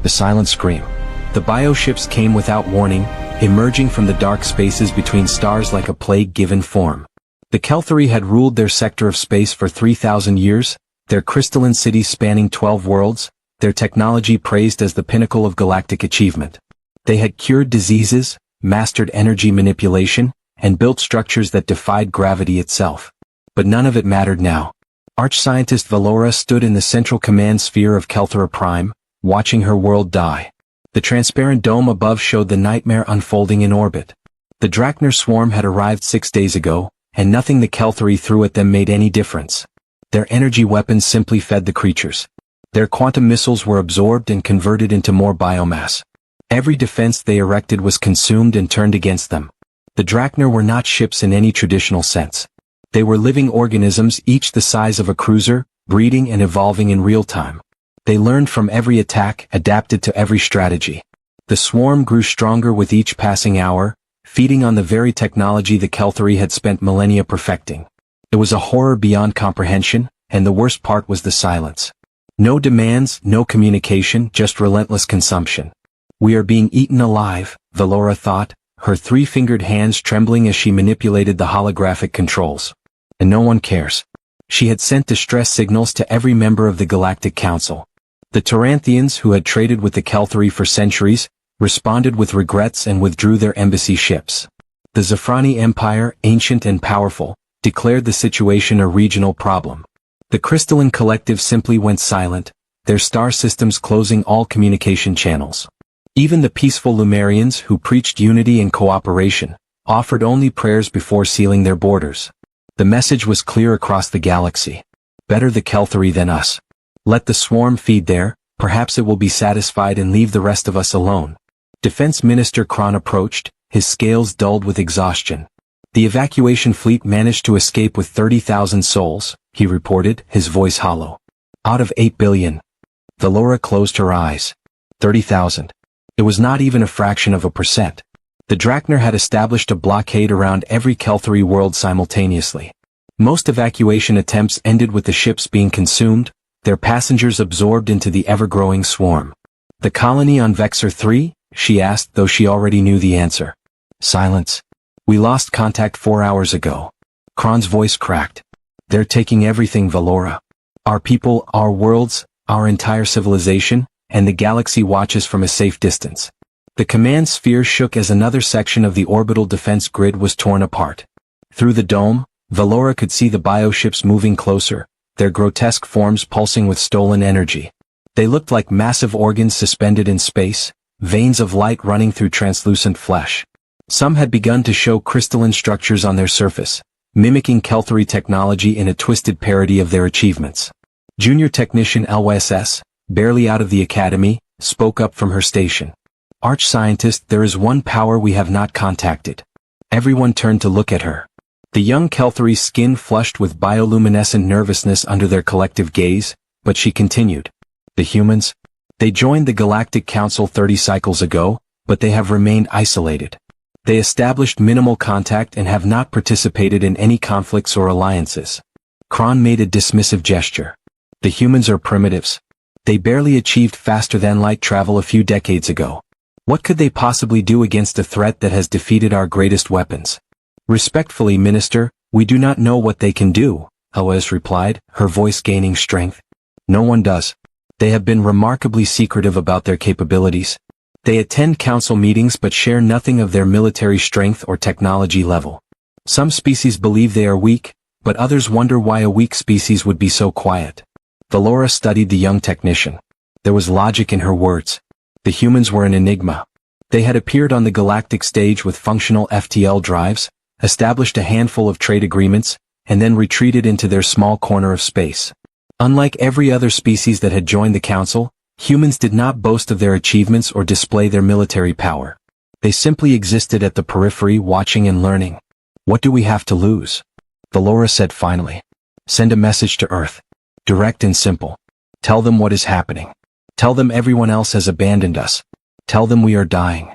The silent scream. The bioships came without warning, emerging from the dark spaces between stars like a plague-given form. The Kelthari had ruled their sector of space for 3,000 years, their crystalline cities spanning 12 worlds, their technology praised as the pinnacle of galactic achievement. They had cured diseases, mastered energy manipulation, and built structures that defied gravity itself. But none of it mattered now. Arch-scientist Valora stood in the central command sphere of Kelthara Prime, watching her world die. The transparent dome above showed the nightmare unfolding in orbit. The Drachner swarm had arrived 6 days ago, and nothing the Kelthari threw at them made any difference. Their energy weapons simply fed the creatures. Their quantum missiles were absorbed and converted into more biomass. Every defense they erected was consumed and turned against them. The Drachner were not ships in any traditional sense. They were living organisms, each the size of a cruiser, breeding and evolving in real time. They learned from every attack, adapted to every strategy. The swarm grew stronger with each passing hour, feeding on the very technology the Kelthari had spent millennia perfecting. It was a horror beyond comprehension, and the worst part was the silence. No demands, no communication, just relentless consumption. We are being eaten alive, Valora thought, her three-fingered hands trembling as she manipulated the holographic controls. And no one cares. She had sent distress signals to every member of the Galactic Council. The Taranthians, who had traded with the Kelthari for centuries, responded with regrets and withdrew their embassy ships. The Zafrani Empire, ancient and powerful, declared the situation a regional problem. The Crystalline Collective simply went silent, their star systems closing all communication channels. Even the peaceful Lumerians, who preached unity and cooperation, offered only prayers before sealing their borders. The message was clear across the galaxy. Better the Kelthari than us. Let the swarm feed there, perhaps it will be satisfied and leave the rest of us alone. Defense Minister Kron approached, his scales dulled with exhaustion. The evacuation fleet managed to escape with 30,000 souls, he reported, his voice hollow. Out of 8 billion. Valora closed her eyes. 30,000. It was not even a fraction of a percent. The Drachner had established a blockade around every Kelthari world simultaneously. Most evacuation attempts ended with the ships being consumed, their passengers absorbed into the ever-growing swarm. The colony on Vexor 3? She asked, though she already knew the answer. Silence. We lost contact 4 hours ago. Kron's voice cracked. They're taking everything, Valora. Our people, our worlds, our entire civilization, and the galaxy watches from a safe distance. The command sphere shook as another section of the orbital defense grid was torn apart. Through the dome, Valora could see the bioships moving closer, their grotesque forms pulsing with stolen energy. They looked like massive organs suspended in space, veins of light running through translucent flesh. Some had begun to show crystalline structures on their surface, mimicking Kelthari technology in a twisted parody of their achievements. Junior technician LSS, barely out of the academy, spoke up from her station. Arch-scientist, there is one power we have not contacted. Everyone turned to look at her. The young Kelthari's skin flushed with bioluminescent nervousness under their collective gaze, but she continued. The humans? They joined the Galactic Council 30 cycles ago, but they have remained isolated. They established minimal contact and have not participated in any conflicts or alliances. Kron made a dismissive gesture. The humans are primitives. They barely achieved faster-than-light travel a few decades ago. What could they possibly do against a threat that has defeated our greatest weapons? Respectfully, Minister, we do not know what they can do, Lois replied, her voice gaining strength. No one does. They have been remarkably secretive about their capabilities. They attend council meetings but share nothing of their military strength or technology level. Some species believe they are weak, but others wonder why a weak species would be so quiet. Valora studied the young technician. There was logic in her words. The humans were an enigma. They had appeared on the galactic stage with functional FTL drives, established a handful of trade agreements, and then retreated into their small corner of space. Unlike every other species that had joined the council, humans did not boast of their achievements or display their military power. They simply existed at the periphery, watching and learning. What do we have to lose? Valora said finally. Send a message to Earth. Direct and simple. Tell them what is happening. Tell them everyone else has abandoned us. Tell them we are dying.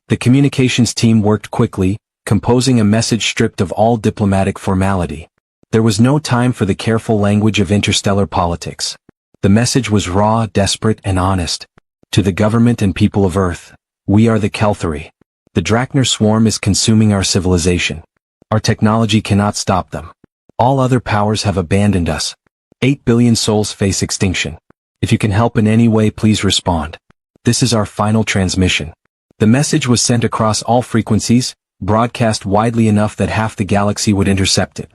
The communications team worked quickly, composing a message stripped of all diplomatic formality. There was no time for the careful language of interstellar politics. The message was raw, desperate, and honest. To the government and people of Earth, we are the Kelthari. The Draknar swarm is consuming our civilization. Our technology cannot stop them. All other powers have abandoned us. 8 billion souls face extinction. If you can help in any way, please respond. This is our final transmission. The message was sent across all frequencies, broadcast widely enough that half the galaxy would intercept it.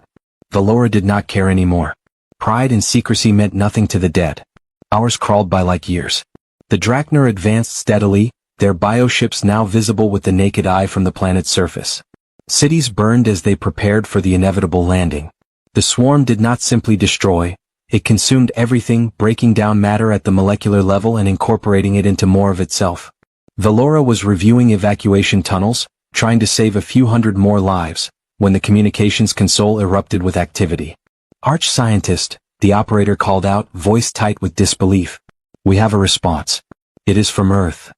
Valora did not care anymore. Pride and secrecy meant nothing to the dead. Hours crawled by like years. The Draknar advanced steadily, their bioships now visible with the naked eye from the planet's surface. Cities burned as they prepared for the inevitable landing. The swarm did not simply destroy, it consumed everything, breaking down matter at the molecular level and incorporating it into more of itself. Valora was reviewing evacuation tunnels, trying to save a few hundred more lives, when the communications console erupted with activity. Arch-scientist, the operator called out, voice tight with disbelief. We have a response. It is from Earth.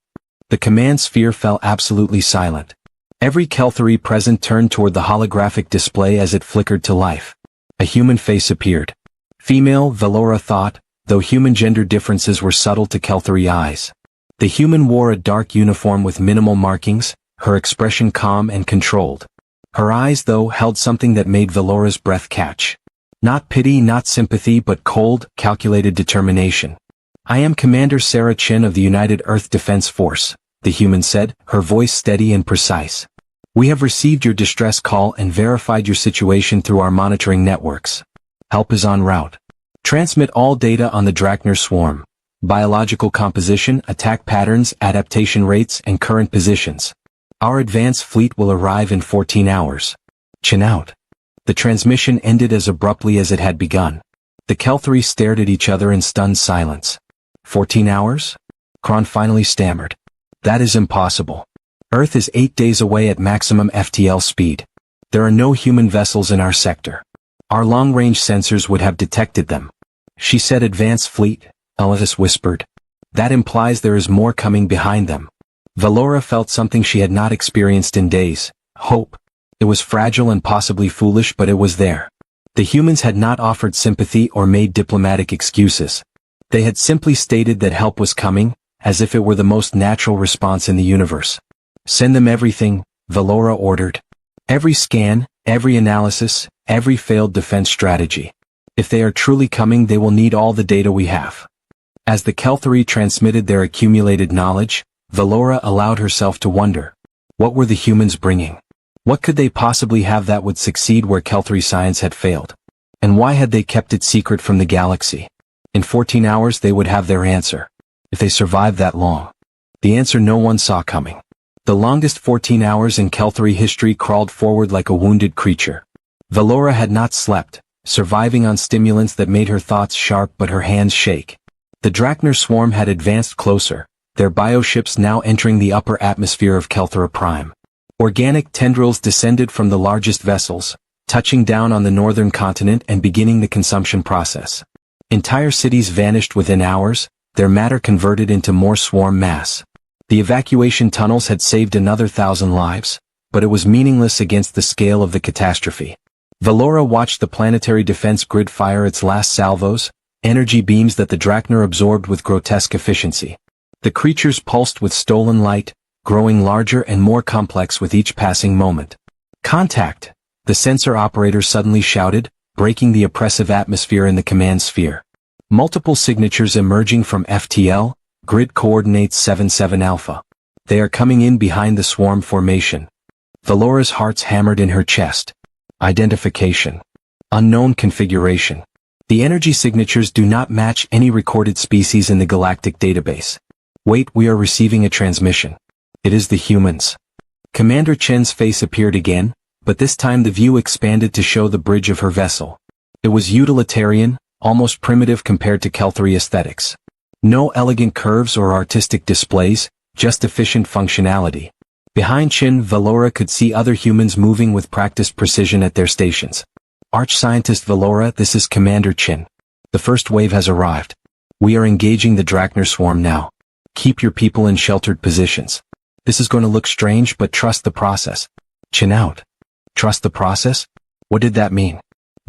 The command sphere fell absolutely silent. Every Kelthari present turned toward the holographic display as it flickered to life. A human face appeared. Female, Valora thought, though human gender differences were subtle to Kelthari eyes. The human wore a dark uniform with minimal markings, her expression calm and controlled. Her eyes, though, held something that made Valora's breath catch. Not pity, not sympathy, but cold, calculated determination. I am Commander Sarah Chin of the United Earth Defense Force, the human said, her voice steady and precise. We have received your distress call and verified your situation through our monitoring networks. Help is en route. Transmit all data on the Draknar swarm. Biological composition, attack patterns, adaptation rates, and current positions. Our advance fleet will arrive in 14 hours. Chin out. The transmission ended as abruptly as it had begun. The Kelthari stared at each other in stunned silence. 14 hours? Kron finally stammered. That is impossible. Earth is 8 days away at maximum FTL speed. There are no human vessels in our sector. Our long-range sensors would have detected them. She said advance fleet, Elias whispered. That implies there is more coming behind them. Valora felt something she had not experienced in days, hope. It was fragile and possibly foolish, but it was there. The humans had not offered sympathy or made diplomatic excuses. They had simply stated that help was coming, as if it were the most natural response in the universe. Send them everything, Valora ordered. Every scan, every analysis, every failed defense strategy. If they are truly coming, they will need all the data we have. As the Kelthari transmitted their accumulated knowledge, Valora allowed herself to wonder. What were the humans bringing? What could they possibly have that would succeed where Kelthari science had failed? And why had they kept it secret from the galaxy? In 14 hours they would have their answer. If they survived that long. The answer no one saw coming. The longest 14 hours in Kelthari history crawled forward like a wounded creature. Valora had not slept, surviving on stimulants that made her thoughts sharp but her hands shake. The Draknar swarm had advanced closer, their bioships now entering the upper atmosphere of Kelthara Prime. Organic tendrils descended from the largest vessels, touching down on the northern continent and beginning the consumption process. Entire cities vanished within hours, their matter converted into more swarm mass. The evacuation tunnels had saved another 1,000 lives, but it was meaningless against the scale of the catastrophe. Valora watched the planetary defense grid fire its last salvos, energy beams that the Draknar absorbed with grotesque efficiency. The creatures pulsed with stolen light, growing larger and more complex with each passing moment. Contact! The sensor operator suddenly shouted, breaking the oppressive atmosphere in the command sphere. Multiple signatures emerging from FTL, grid coordinates 77 Alpha. They are coming in behind the swarm formation. Valora's hearts hammered in her chest. Identification. Unknown configuration. The energy signatures do not match any recorded species in the galactic database. Wait, we are receiving a transmission. It is the humans. Commander Chen's face appeared again, but this time the view expanded to show the bridge of her vessel. It was utilitarian, almost primitive compared to Kelthari aesthetics. No elegant curves or artistic displays, just efficient functionality. Behind Chin, Valora could see other humans moving with practiced precision at their stations. Arch-scientist Valora, this is Commander Chin. The first wave has arrived. We are engaging the Draknar swarm now. Keep your people in sheltered positions. This is going to look strange, but trust the process. Chin out. Trust the process? What did that mean?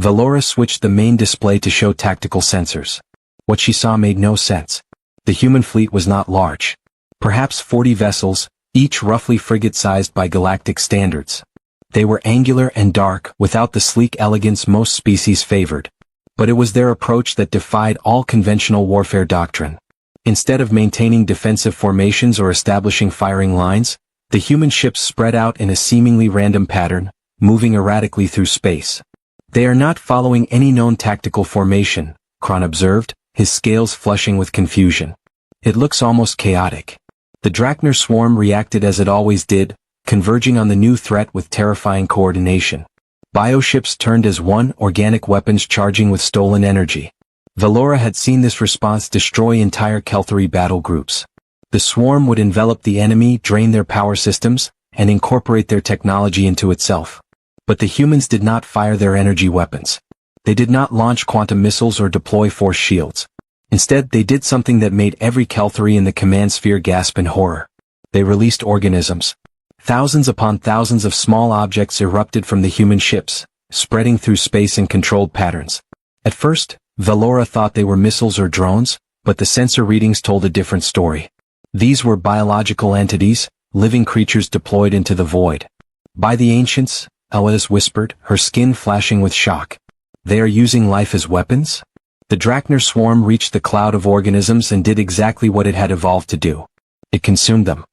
Valora switched the main display to show tactical sensors. What she saw made no sense. The human fleet was not large. Perhaps 40 vessels, each roughly frigate-sized by galactic standards. They were angular and dark, without the sleek elegance most species favored. But it was their approach that defied all conventional warfare doctrine. Instead of maintaining defensive formations or establishing firing lines, the human ships spread out in a seemingly random pattern, moving erratically through space. They are not following any known tactical formation, Kron observed, his scales flushing with confusion. It looks almost chaotic. The Drachner swarm reacted as it always did, converging on the new threat with terrifying coordination. Bioships turned as one, organic weapons charging with stolen energy. Valora had seen this response destroy entire Kelthari battle groups. The swarm would envelop the enemy, drain their power systems, and incorporate their technology into itself. But the humans did not fire their energy weapons. They did not launch quantum missiles or deploy force shields. Instead, they did something that made every Kelthari in the command sphere gasp in horror. They released organisms. Thousands upon thousands of small objects erupted from the human ships, spreading through space in controlled patterns. At first, Valora thought they were missiles or drones, but the sensor readings told a different story. These were biological entities, living creatures deployed into the void. By the ancients, Elis whispered, her skin flashing with shock. They are using life as weapons? The Drachner swarm reached the cloud of organisms and did exactly what it had evolved to do. It consumed them.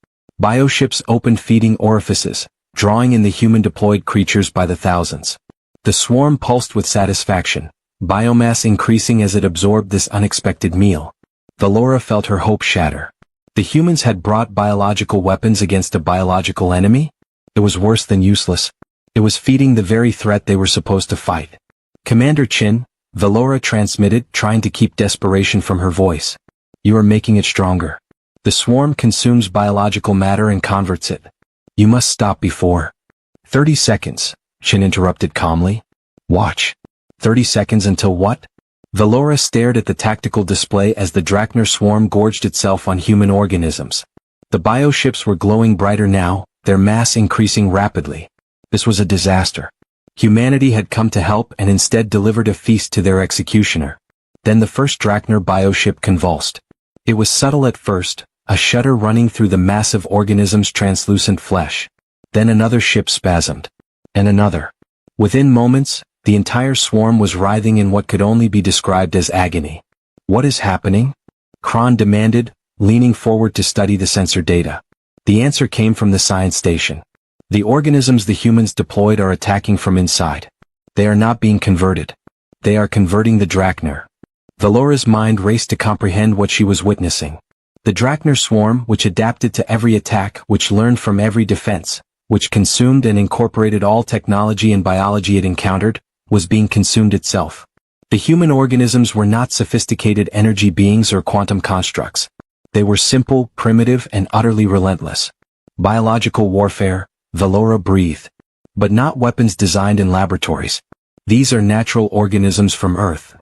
Bioships opened feeding orifices, drawing in the human-deployed creatures by the thousands. The swarm pulsed with satisfaction, biomass increasing as it absorbed this unexpected meal. Valora felt her hope shatter. The humans had brought biological weapons against a biological enemy? It was worse than useless. It was feeding the very threat they were supposed to fight. Commander Chin, Valora transmitted, trying to keep desperation from her voice. You are making it stronger. The swarm consumes biological matter and converts it. You must stop before. 30 seconds, Chin interrupted calmly. Watch. 30 seconds until what? Valora stared at the tactical display as the Drachner swarm gorged itself on human organisms. The bioships were glowing brighter now, their mass increasing rapidly. This was a disaster. Humanity had come to help and instead delivered a feast to their executioner. Then the first Drachner bioship convulsed. It was subtle at first, a shudder running through the massive organism's translucent flesh. Then another ship spasmed. And another. Within moments, the entire swarm was writhing in what could only be described as agony. What is happening? Kron demanded, leaning forward to study the sensor data. The answer came from the science station. The organisms the humans deployed are attacking from inside. They are not being converted. They are converting the Drachner. Valora's mind raced to comprehend what she was witnessing. The Drachner swarm, which adapted to every attack, which learned from every defense, which consumed and incorporated all technology and biology it encountered, was being consumed itself. The human organisms were not sophisticated energy beings or quantum constructs. They were simple, primitive, and utterly relentless. Biological warfare, Valora breathed. But not weapons designed in laboratories. These are natural organisms from Earth.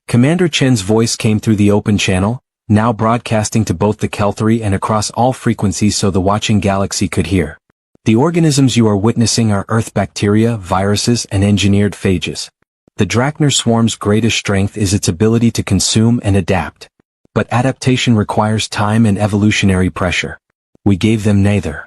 Commander Chen's voice came through the open channel, now broadcasting to both the Kelthari and across all frequencies so the watching galaxy could hear. The organisms you are witnessing are Earth bacteria, viruses, and engineered phages. The Drachner swarm's greatest strength is its ability to consume and adapt. But adaptation requires time and evolutionary pressure. We gave them neither.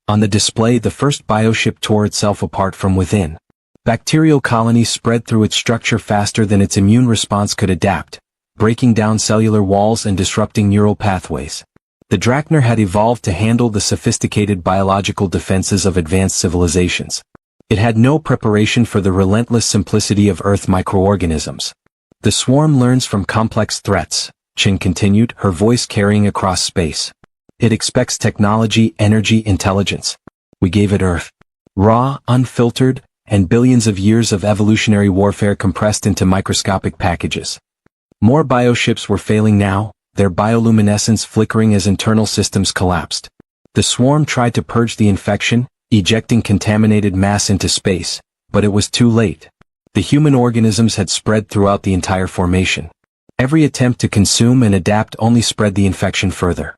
On the display, the first bioship tore itself apart from within. Bacterial colonies spread through its structure faster than its immune response could adapt, breaking down cellular walls and disrupting neural pathways. The Drachner had evolved to handle the sophisticated biological defenses of advanced civilizations. It had no preparation for the relentless simplicity of Earth microorganisms. The swarm learns from complex threats, Chin continued, her voice carrying across space. It expects technology, energy, intelligence. We gave it Earth. Raw, unfiltered, and billions of years of evolutionary warfare compressed into microscopic packages. More bioships were failing now, their bioluminescence flickering as internal systems collapsed. The swarm tried to purge the infection, ejecting contaminated mass into space, but it was too late. The human organisms had spread throughout the entire formation. Every attempt to consume and adapt only spread the infection further.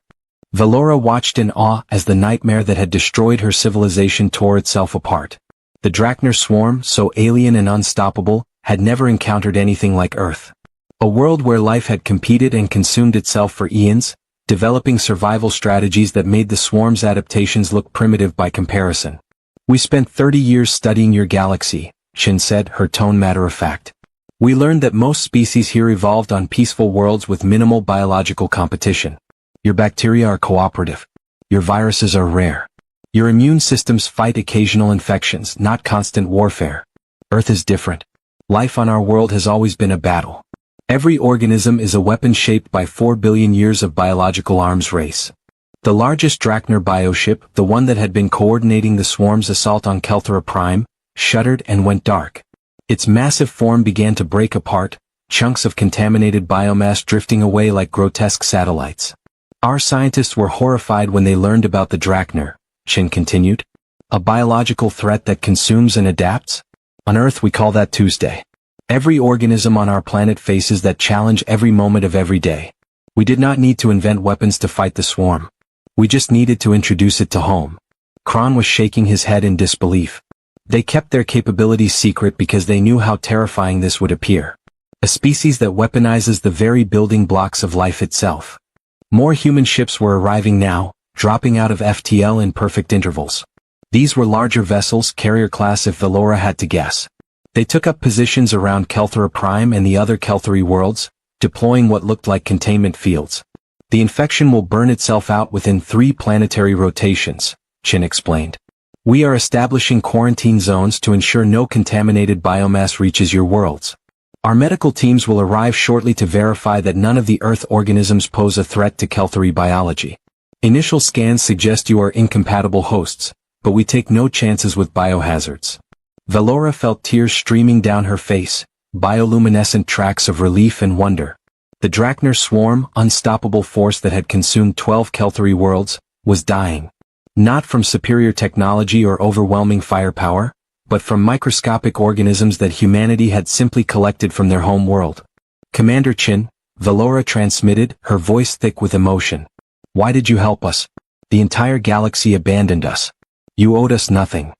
Valora watched in awe as the nightmare that had destroyed her civilization tore itself apart. The Drachner swarm, so alien and unstoppable, had never encountered anything like Earth. A world where life had competed and consumed itself for eons, developing survival strategies that made the swarm's adaptations look primitive by comparison. "We spent 30 years studying your galaxy," Chen said, her tone matter-of-fact. "We learned that most species here evolved on peaceful worlds with minimal biological competition. Your bacteria are cooperative. Your viruses are rare. Your immune systems fight occasional infections, not constant warfare. Earth is different. Life on our world has always been a battle. Every organism is a weapon shaped by 4 billion years of biological arms race." The largest Drachner bioship, the one that had been coordinating the swarm's assault on Kelthera Prime, shuddered and went dark. Its massive form began to break apart, chunks of contaminated biomass drifting away like grotesque satellites. "Our scientists were horrified when they learned about the Drachner," Chen continued. "A biological threat that consumes and adapts? On Earth we call that Tuesday. Every organism on our planet faces that challenge every moment of every day. We did not need to invent weapons to fight the swarm. We just needed to introduce it to home." Kron was shaking his head in disbelief. "They kept their capabilities secret because they knew how terrifying this would appear. A species that weaponizes the very building blocks of life itself." More human ships were arriving now, dropping out of FTL in perfect intervals. These were larger vessels, carrier class if Velora had to guess. They took up positions around Kelthera Prime and the other Keltheri worlds, deploying what looked like containment fields. "The infection will burn itself out within 3 planetary rotations," Chen explained. "We are establishing quarantine zones to ensure no contaminated biomass reaches your worlds. Our medical teams will arrive shortly to verify that none of the Earth organisms pose a threat to Keltheri biology. Initial scans suggest you are incompatible hosts, but we take no chances with biohazards." Velora felt tears streaming down her face, bioluminescent tracks of relief and wonder. The Drachner swarm, unstoppable force that had consumed 12 Keltheri worlds, was dying. Not from superior technology or overwhelming firepower, but from microscopic organisms that humanity had simply collected from their home world. "Commander Chen," Velora transmitted, her voice thick with emotion. "Why did you help us? The entire galaxy abandoned us. You owed us nothing."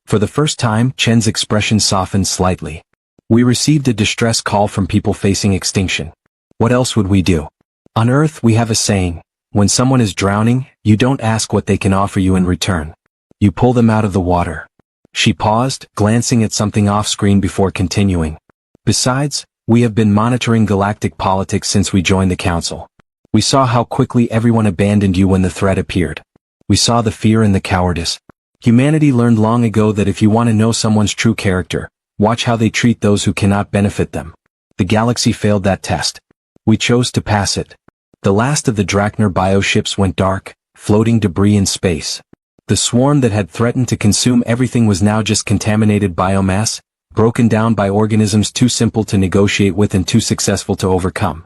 For the first time, Chen's expression softened slightly. "We received a distress call from people facing extinction. What else would we do? On Earth we have a saying, when someone is drowning, you don't ask what they can offer you in return. You pull them out of the water." She paused, glancing at something off-screen before continuing. "Besides, we have been monitoring galactic politics since we joined the Council. We saw how quickly everyone abandoned you when the threat appeared. We saw the fear and the cowardice. Humanity learned long ago that if you want to know someone's true character, watch how they treat those who cannot benefit them. The galaxy failed that test. We chose to pass it." The last of the Drachner bioships went dark, floating debris in space. The swarm that had threatened to consume everything was now just contaminated biomass, broken down by organisms too simple to negotiate with and too successful to overcome.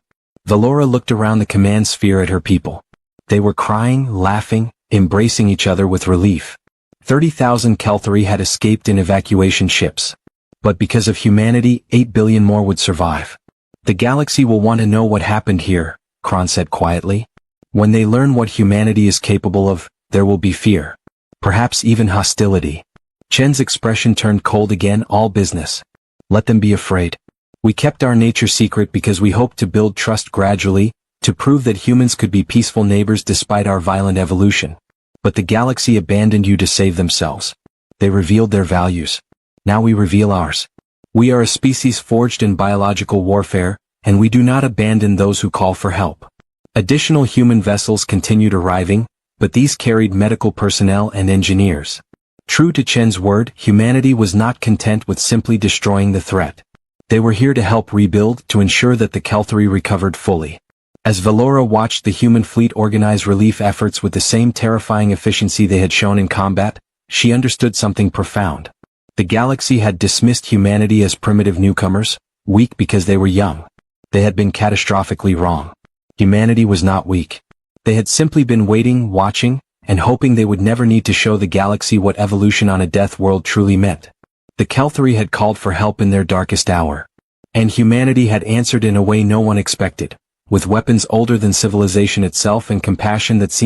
Velora looked around the command sphere at her people. They were crying, laughing, embracing each other with relief. 30,000 Keltheri had escaped in evacuation ships. But because of humanity, 8 billion more would survive. "The galaxy will want to know what happened here," Kron said quietly. "When they learn what humanity is capable of, there will be fear. Perhaps even hostility." Chen's expression turned cold again. "All business. Let them be afraid. We kept our nature secret because we hoped to build trust gradually, to prove that humans could be peaceful neighbors despite our violent evolution. But the galaxy abandoned you to save themselves. They revealed their values. Now we reveal ours. We are a species forged in biological warfare, and we do not abandon those who call for help." Additional human vessels continued arriving, but these carried medical personnel and engineers. True to Chen's word, humanity was not content with simply destroying the threat. They were here to help rebuild, to ensure that the Keltheri recovered fully. As Velora watched the human fleet organize relief efforts with the same terrifying efficiency they had shown in combat, she understood something profound. The galaxy had dismissed humanity as primitive newcomers, weak because they were young. They had been catastrophically wrong. Humanity was not weak. They had simply been waiting, watching, and hoping they would never need to show the galaxy what evolution on a death world truly meant. The Keltheri had called for help in their darkest hour. And humanity had answered in a way no one expected, with weapons older than civilization itself and compassion that seemed